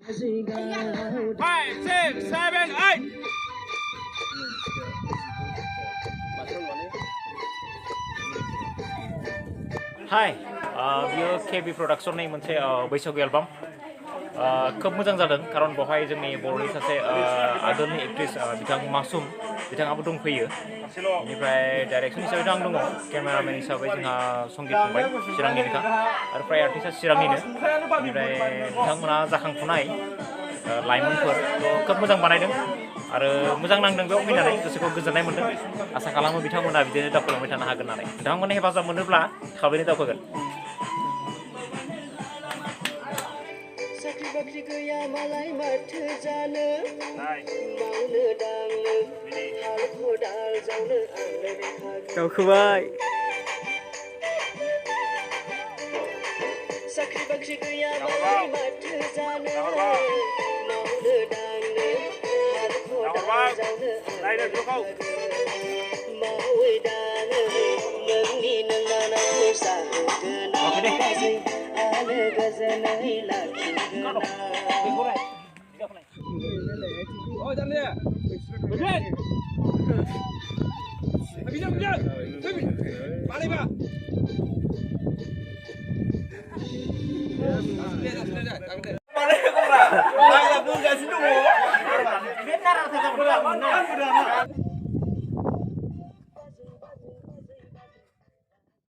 5, 6, 7, 8. Hi, बियो KB प्रडाक्शननि मोनसे बैसागु album खोब मोजां जादों खारन बेवहाय जोंनि बर'नि सासे आगोलनि एक्ट्रेस बिथां मासुम बिथाङाबो दंफैयो बेनिफ्राय डाइरेक्सन हिसाबै आं दङ केमेरामेन हिसाबै जोंहा संगित फंबाय चिरांनिनोखा आरो फ्राय आर्टिस्टआ चिरांनिनो बेनिफ्राय बिथांमोना जाखांफुनाय लाइमोनफोर खोब मोजां बानायदों आरो मोजां नांदों बेयाव फैनानै गोसोखौ गोजोननाय मोनदों आसा खालामो बिथांमोना बिदिनो दावखोलांबाय थानो हागोन होननानै बिथांमोननि हेफाजाब मोनोब्ला थाबैनो दावखोगोन साख्रि गैया मालाय माथो जानो मावनो दांनो हाल खदाल जावनो दावखोबाय साख्रि बाख्रि गैया मालाय माथो जानो मावनो दांनो हाल खदाल जावनो मावै दाङै नोंनि नोंनानाव जाहोगोन गासै आलो गोजोनै लाखिगोन Mana